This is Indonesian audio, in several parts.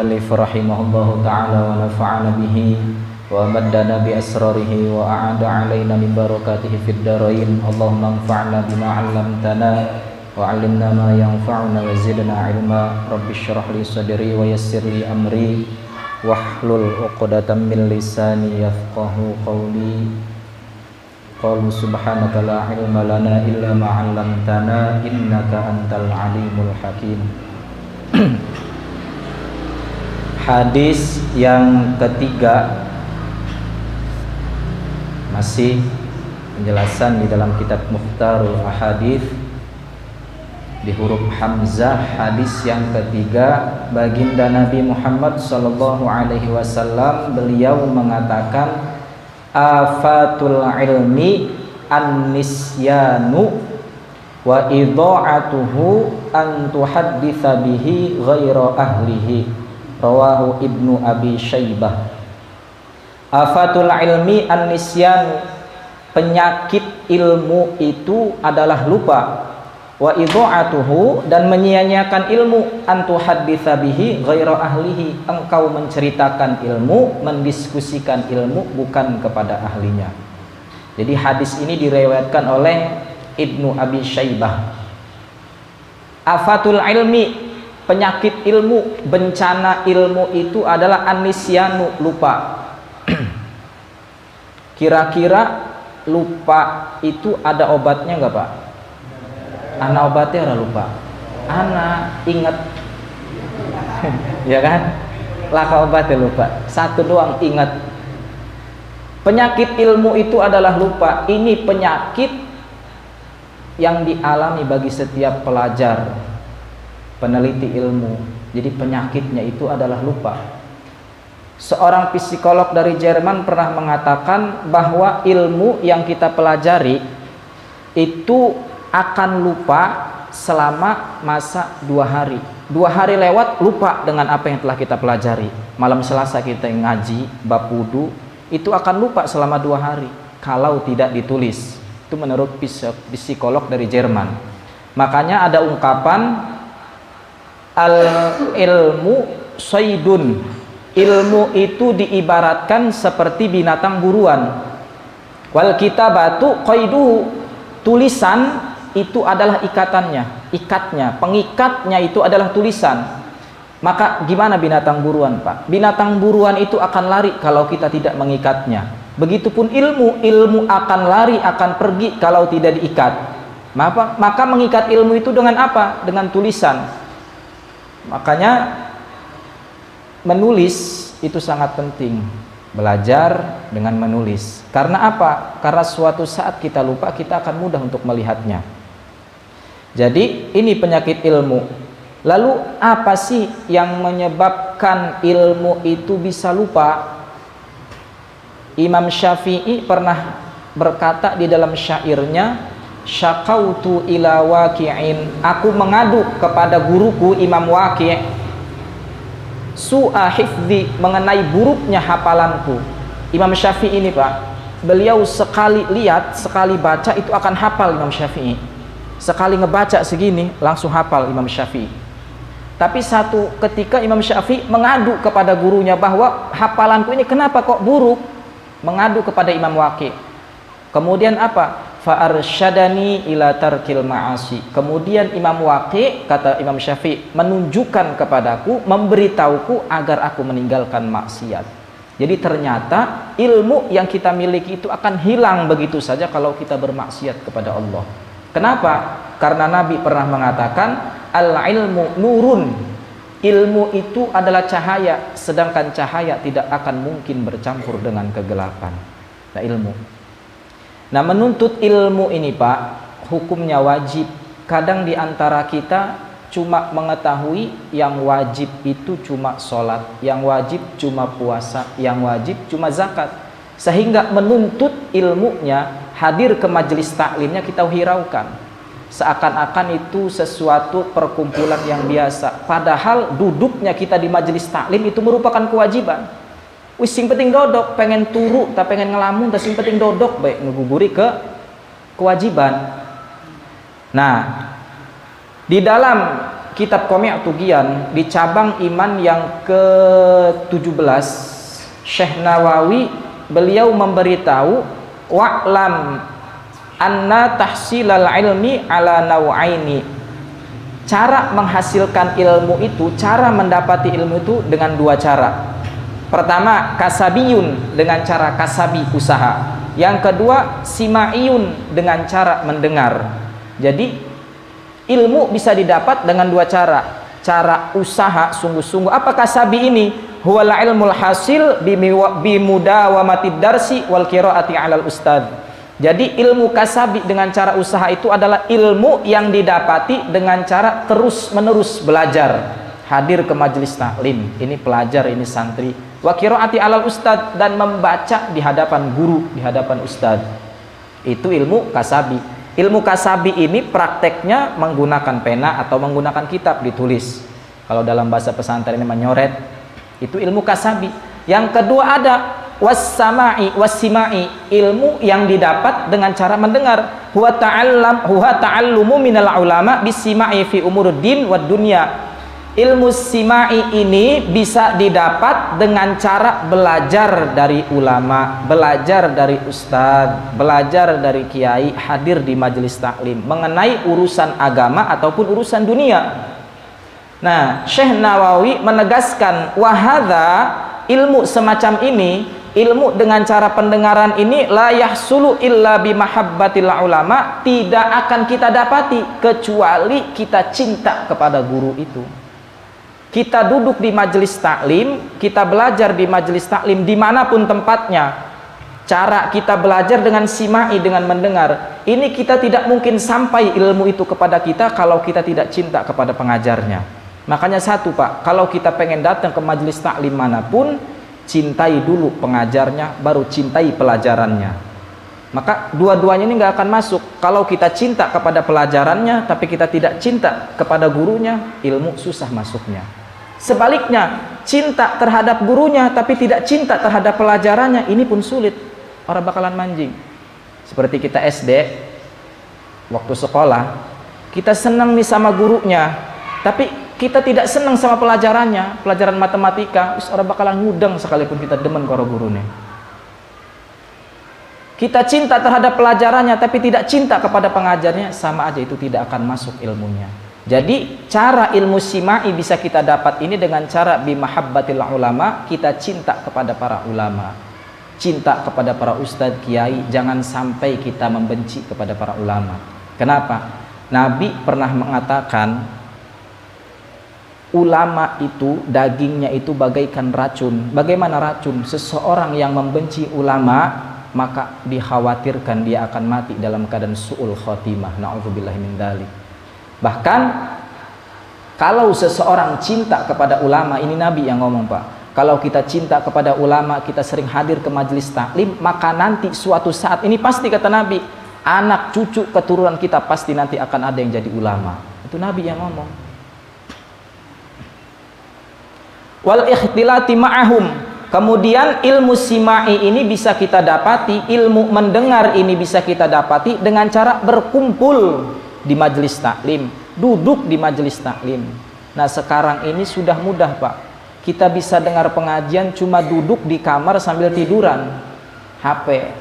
المؤلف رحمه الله تعالى ونفعنا به ومدنا بأسراره وأعاد علينا من بركاته في الدارين. اللهم انفعنا بما علمتنا وعلمنا ما ينفعنا وزدنا علما. رب اشرح لي صدري ويسر لي أمري واحلل عقدة من لساني يفقهوا قولي. Qalu subhanaka la ilma lana illa ma 'allamtana innaka antal alimul hakim. Hadis yang ketiga, masih penjelasan di dalam kitab Mukhtarul Ahadits di huruf hamzah. Hadis yang ketiga, baginda Nabi Muhammad sallallahu alaihi wasallam, beliau mengatakan afatul ilmi an-nisyanu wa idha'atuhu an tuhadditsa bihi ghaira ahlihi. Rawahu Ibnu Abi Syaibah. Afatul ilmi an-nisyanu, penyakit ilmu itu adalah lupa. Wa idha'atuhu, dan menyia-nyiakan ilmu, an tuhadditsa bihi ghaira ahlihi, engkau menceritakan ilmu, mendiskusikan ilmu bukan kepada ahlinya. Jadi hadis ini diriwayatkan oleh Ibnu Abi Syaibah. Afatul ilmi, penyakit ilmu, bencana ilmu itu adalah an-nisyanu, lupa. Kira-kira lupa itu ada obatnya enggak, Pak? Anak obatnya ora lupa, anak ingat. Ya kan, laka obatnya lupa, satu doang ingat. Penyakit ilmu itu adalah lupa. Ini penyakit yang dialami bagi setiap pelajar, peneliti ilmu. Jadi penyakitnya itu adalah lupa. Seorang psikolog dari Jerman pernah mengatakan bahwa ilmu yang kita pelajari itu akan lupa selama masa 2 hari. 2 hari lewat, lupa dengan apa yang telah kita pelajari. Malam Selasa kita ngaji bab wudu, itu akan lupa selama 2 hari kalau tidak ditulis. Itu menurut psikolog dari Jerman. Makanya ada ungkapan al ilmu saydun, ilmu itu diibaratkan seperti binatang buruan. Wal kitabatu qaiduhu, tulisan itu adalah ikatannya, ikatnya, pengikatnya itu adalah tulisan. Maka gimana binatang buruan, Pak? Binatang buruan itu akan lari kalau kita tidak mengikatnya. Begitupun ilmu, ilmu akan lari, akan pergi kalau tidak diikat. Maka mengikat ilmu itu dengan apa? Dengan tulisan. Makanya menulis itu sangat penting. Belajar dengan menulis. Karena apa? Karena suatu saat kita lupa, kita akan mudah untuk melihatnya. Jadi ini penyakit ilmu. Lalu apa sih yang menyebabkan ilmu itu bisa lupa? Imam Syafi'i pernah berkata di dalam syairnya, syaqautu ila waqi'in, aku mengadu kepada guruku Imam Waqi' su'a hifdzi, mengenai buruknya hafalanku. Imam Syafi'i ini, Pak, beliau sekali lihat, sekali baca itu akan hafal Imam Syafi'i. Sekali ngebaca segini langsung hafal Imam Syafi'i. Tapi satu ketika Imam Syafi'i mengadu kepada gurunya bahwa hafalanku ini kenapa kok buruk, mengadu kepada Imam Waqi'. Kemudian apa? Fa'arsyadani ila tarkil ma'asi. Kemudian Imam Waqi', kata Imam Syafi'i, menunjukkan kepadaku, memberitahuku agar aku meninggalkan maksiat. Jadi ternyata ilmu yang kita miliki itu akan hilang begitu saja kalau kita bermaksiat kepada Allah. Kenapa? Karena Nabi pernah mengatakan al-ilmu nurun, ilmu itu adalah cahaya, sedangkan cahaya tidak akan mungkin bercampur dengan kegelapan. Nah, ilmu. Nah, menuntut ilmu ini, Pak, hukumnya wajib. Kadang di antara kita cuma mengetahui yang wajib itu cuma sholat, yang wajib cuma puasa, yang wajib cuma zakat. Sehingga menuntut ilmunya, hadir ke majelis taklimnya kita hiraukan. Seakan-akan itu sesuatu perkumpulan yang biasa. Padahal duduknya kita di majelis taklim itu merupakan kewajiban. Wis sing penting dodok, pengen turu, tak pengen ngelamun, tak sing penting dodok, baik ngeguburi ke kewajiban. Nah, di dalam kitab Qami' Tughyan di cabang iman yang ke-17, Syekh Nawawi beliau memberitahu wa'lam anna tahsilal ilmi ala naw'aini. Cara menghasilkan ilmu itu, cara mendapati ilmu itu dengan dua cara. Pertama, kasabiyun, dengan cara kasabi, usaha. Yang kedua, sima'iyun, dengan cara mendengar. Jadi ilmu bisa didapat dengan dua cara. Cara usaha sungguh-sungguh. Apa kasabi ini? Huwal ilmul hasil bimudawamatid darsi wal qiraati 'alal ustad. Jadi ilmu kasabi dengan cara usaha itu adalah ilmu yang didapati dengan cara terus-menerus belajar, hadir ke majelis taklim, ini pelajar, ini santri, wa qiraati 'alal ustad, dan membaca di hadapan guru, di hadapan ustad. Itu ilmu kasabi. Ilmu kasabi ini prakteknya menggunakan pena atau menggunakan kitab ditulis. Kalau dalam bahasa pesantren ini menyoret, itu ilmu kasabi. Yang kedua ada was-sama'i was-sima'i, ilmu yang didapat dengan cara mendengar. Huwa ta'allumu minal ulama bis-sima'i fi umuruddin wad dunya. Ilmu sima'i ini bisa didapat dengan cara belajar dari ulama, belajar dari ustadz, belajar dari kiai, hadir di majelis taklim mengenai urusan agama ataupun urusan dunia. Nah, Syekh Nawawi menegaskan wahadha, ilmu semacam ini, ilmu dengan cara pendengaran ini, la yahsulu illa bimahabbatil ulama, tidak akan kita dapati kecuali kita cinta kepada guru itu. Kita duduk di majelis taklim, kita belajar di majelis taklim dimanapun tempatnya. Cara kita belajar dengan sima'i, dengan mendengar. Ini kita tidak mungkin sampai ilmu itu kepada kita kalau kita tidak cinta kepada pengajarnya. Makanya satu Pak, kalau kita pengen datang ke majelis taklim manapun, cintai dulu pengajarnya, baru cintai pelajarannya. Maka dua-duanya ini nggak akan masuk. Kalau kita cinta kepada pelajarannya, tapi kita tidak cinta kepada gurunya, ilmu susah masuknya. Sebaliknya, cinta terhadap gurunya tapi tidak cinta terhadap pelajarannya, ini pun sulit, orang bakalan manjing. Seperti kita SD, waktu sekolah, kita senang nih sama gurunya, tapi kita tidak senang sama pelajarannya, pelajaran matematika, orang bakalan ngudeng sekalipun kita demen karo gurunya. Kita cinta terhadap pelajarannya tapi tidak cinta kepada pengajarnya, sama aja, itu tidak akan masuk ilmunya. Jadi cara ilmu sima'i bisa kita dapat ini dengan cara bimahabbatil ulama, kita cinta kepada para ulama, cinta kepada para ustadz, kiai. Jangan sampai kita membenci kepada para ulama. Kenapa? Nabi pernah mengatakan ulama itu dagingnya itu bagaikan racun. Bagaimana racun? Seseorang yang membenci ulama, maka dikhawatirkan dia akan mati dalam keadaan su'ul khotimah. Na'udzubillahi min dzalik. Bahkan kalau seseorang cinta kepada ulama, ini Nabi yang ngomong Pak, kalau kita cinta kepada ulama, kita sering hadir ke majelis taklim, maka nanti suatu saat, ini pasti kata Nabi, anak cucu keturunan kita pasti nanti akan ada yang jadi ulama. Itu Nabi yang ngomong. Wal ikhtilati ma'ahum, kemudian ilmu sima'i ini bisa kita dapati, ilmu mendengar ini bisa kita dapati dengan cara berkumpul di majelis taklim, duduk di majelis taklim. Nah sekarang ini sudah mudah Pak, kita bisa dengar pengajian cuma duduk di kamar sambil tiduran, HP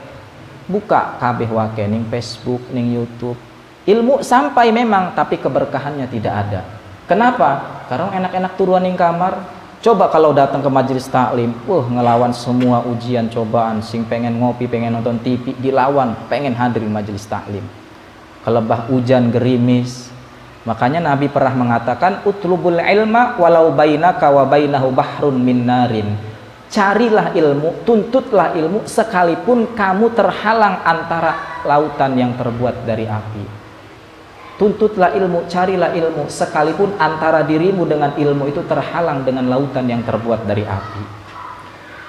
buka kabeh wake ning Facebook, ning YouTube, ilmu sampai memang, tapi keberkahannya tidak ada. Kenapa? Karena enak-enak turuan ning kamar. Coba kalau datang ke majelis taklim, ngelawan semua ujian cobaan, sing pengen ngopi, pengen nonton TV dilawan, pengen hadir di majelis taklim. Kelebah hujan gerimis. Makanya Nabi pernah mengatakan utlubul ilma walau bainaka wa bainahu bahrun min narin. Carilah ilmu, tuntutlah ilmu sekalipun kamu terhalang antara lautan yang terbuat dari api. Tuntutlah ilmu, carilah ilmu sekalipun antara dirimu dengan ilmu itu terhalang dengan lautan yang terbuat dari api.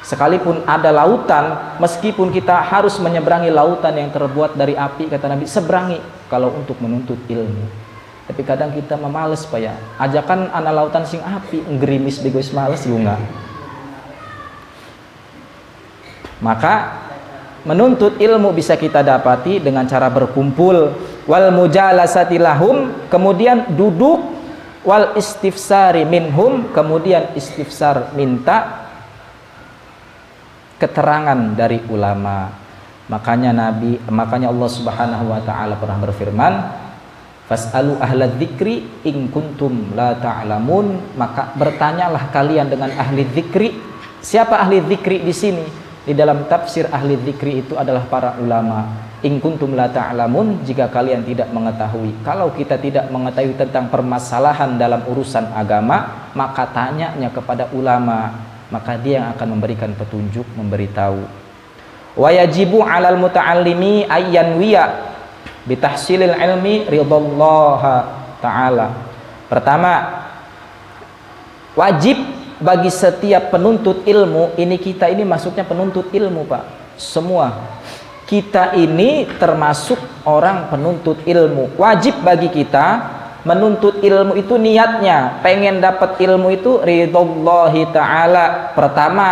Sekalipun ada lautan, meskipun kita harus menyeberangi lautan yang terbuat dari api, kata Nabi, seberangi kalau untuk menuntut ilmu. Tapi kadang kita memales Pak ya, ajakan anak lautan sing api, ngerimis begois males juga. Maka menuntut ilmu bisa kita dapati dengan cara berkumpul, wal mujalasati lahum, kemudian duduk wal istifsari minhum, kemudian istifsar minta keterangan dari ulama. Makanya Allah Subhanahu wa taala pernah berfirman, fas'alu ahla dzikri in kuntum la ta'lamun, maka bertanyalah kalian dengan ahli dzikri. Siapa ahli dzikri di sini? Di dalam tafsir ahli dzikri itu adalah para ulama. In kuntum la ta'lamun, jika kalian tidak mengetahui. Kalau kita tidak mengetahui tentang permasalahan dalam urusan agama, maka tanyanya kepada ulama, maka dia yang akan memberikan petunjuk, memberitahu. Wa yajibu 'alal muta'allimi ayyanwiya bitahsilil ilmi ridallaha ta'ala. Pertama, wajib bagi setiap penuntut ilmu, ini kita ini maksudnya penuntut ilmu, Pak. Semua kita ini termasuk orang penuntut ilmu. Wajib bagi kita menuntut ilmu itu niatnya, pengen dapat ilmu itu ridallahi ta'ala. Pertama,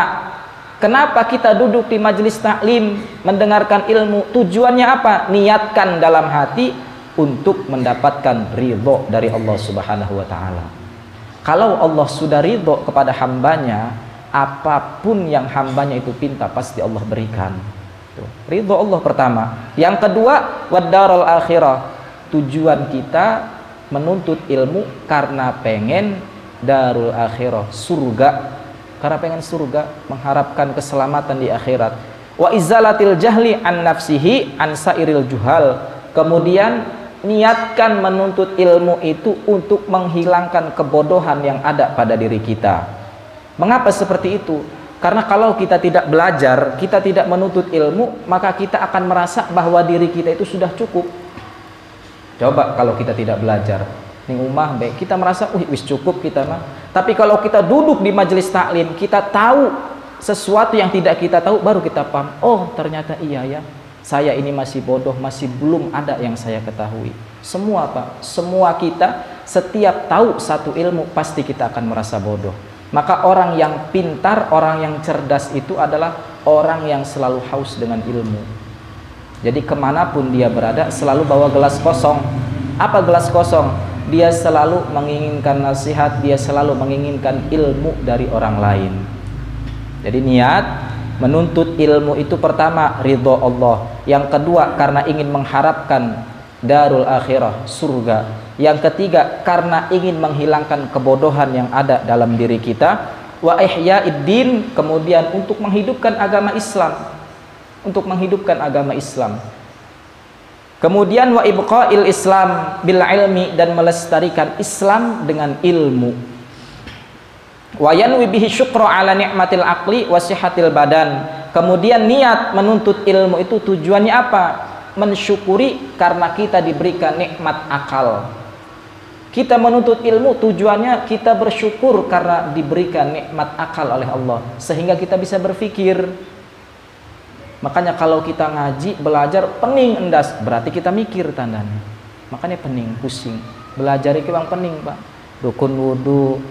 kenapa kita duduk di majelis taklim mendengarkan ilmu? Tujuannya apa? Niatkan dalam hati untuk mendapatkan ridho dari Allah Subhanahu wa taala. Kalau Allah sudah ridho kepada hambanya, apapun yang hambanya itu pinta pasti Allah berikan. Ridho Allah pertama. Yang kedua, waddarul akhirah. Tujuan kita menuntut ilmu karena pengen darul akhirah, surga. Karena pengen surga, mengharapkan keselamatan di akhirat. Wa izalatil jahli an nafsihi an sairil juhal. Kemudian niatkan menuntut ilmu itu untuk menghilangkan kebodohan yang ada pada diri kita. Mengapa seperti itu? Karena kalau kita tidak belajar, kita tidak menuntut ilmu, maka kita akan merasa bahwa diri kita itu sudah cukup. Coba kalau kita tidak belajar, ning umah baik, kita merasa wis cukup kita mah. Tapi kalau kita duduk di majelis taklim, kita tahu sesuatu yang tidak kita tahu, baru kita paham, oh ternyata iya ya, saya ini masih bodoh, masih belum ada yang saya ketahui. Semua Pak, semua kita setiap tahu satu ilmu pasti kita akan merasa bodoh. Maka orang yang pintar, orang yang cerdas itu adalah orang yang selalu haus dengan ilmu. Jadi kemanapun dia berada selalu bawa gelas kosong. Apa gelas kosong? Dia selalu menginginkan nasihat, dia selalu menginginkan ilmu dari orang lain. Jadi niat menuntut ilmu itu pertama ridho Allah. Yang kedua karena ingin mengharapkan darul akhirah, surga. Yang ketiga karena ingin menghilangkan kebodohan yang ada dalam diri kita. Wa ihyaiddin, kemudian untuk menghidupkan agama Islam, untuk menghidupkan agama Islam. Kemudian wa ibqa'il Islam bil ilmi, dan melestarikan Islam dengan ilmu. Wa yanwi bihi syukra ala ni'matil aqli wa sihatil badan. Kemudian niat menuntut ilmu itu tujuannya apa? Mensyukuri karena kita diberikan nikmat akal. Kita menuntut ilmu tujuannya kita bersyukur karena diberikan nikmat akal oleh Allah, sehingga kita bisa berpikir. Makanya kalau kita ngaji, belajar pening endas, berarti kita mikir tandanya. Makanya pening, pusing. Belajar itu bang pening Pak. Rukun wudu,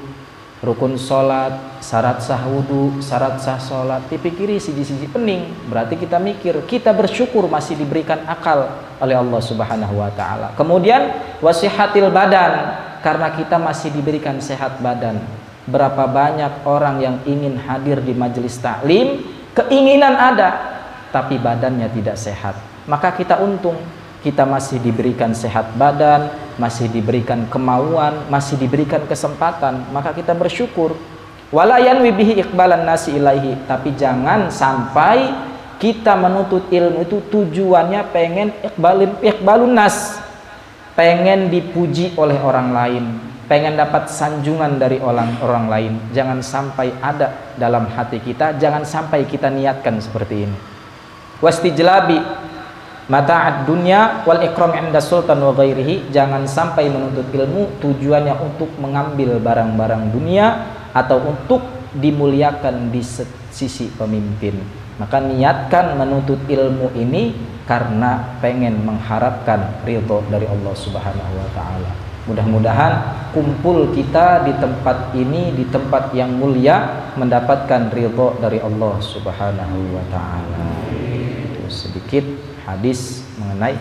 rukun sholat, syarat sah wudu, syarat sah sholat, dipikiri siji-siji pening. Berarti kita mikir, kita bersyukur masih diberikan akal oleh Allah Subhanahu wa taala. Kemudian wasihatil badan, karena kita masih diberikan sehat badan. Berapa banyak orang yang ingin hadir di majelis taklim, keinginan ada, tapi badannya tidak sehat. Maka kita untung, kita masih diberikan sehat badan, masih diberikan kemauan, masih diberikan kesempatan, maka kita bersyukur. Wala yanwi bihi iqbalan nasi ilaihi, tapi jangan sampai kita menuntut ilmu itu tujuannya pengen iqbalun nas, pengen dipuji oleh orang lain, pengen dapat sanjungan dari orang lain. Jangan sampai ada dalam hati kita, jangan sampai kita niatkan seperti ini. Wastijlabi mata'ad dunya wal ikram 'inda sultan wa ghairihi, jangan sampai menuntut ilmu tujuannya untuk mengambil barang-barang dunia atau untuk dimuliakan di sisi pemimpin. Maka niatkan menuntut ilmu ini karena pengen mengharapkan ridho dari Allah Subhanahu wa taala. Mudah-mudahan kumpul kita di tempat ini, di tempat yang mulia, mendapatkan ridho dari Allah Subhanahu wa taala. Itu sedikit hadis mengenai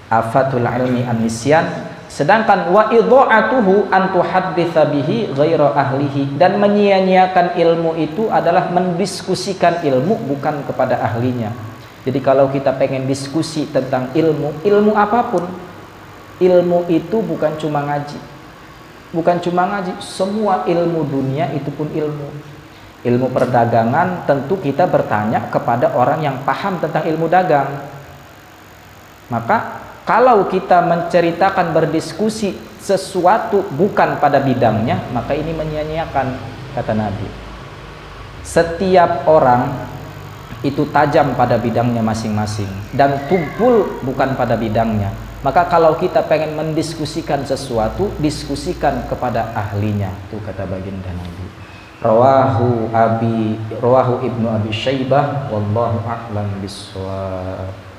afatul ilmi an-nisyan, Sedangkan wa idha'atuhu an tuhadditsa bihi ghaira ahlihi, dan menyia-nyiakan ilmu itu adalah mendiskusikan ilmu bukan kepada ahlinya. Jadi kalau kita pengen diskusi tentang ilmu apapun, ilmu itu bukan cuma ngaji. Bukan cuma ngaji, semua ilmu dunia itu pun ilmu. Ilmu perdagangan tentu kita bertanya kepada orang yang paham tentang ilmu dagang. Maka kalau kita menceritakan, berdiskusi sesuatu bukan pada bidangnya, maka ini menyia-nyiakan, kata Nabi. Setiap orang itu tajam pada bidangnya masing-masing dan tumpul bukan pada bidangnya. Maka kalau kita pengen mendiskusikan sesuatu, diskusikan kepada ahlinya. Itu kata baginda Nabi. Rawahu Ibnu Abi Syaibah wallahu a'lam bishawab.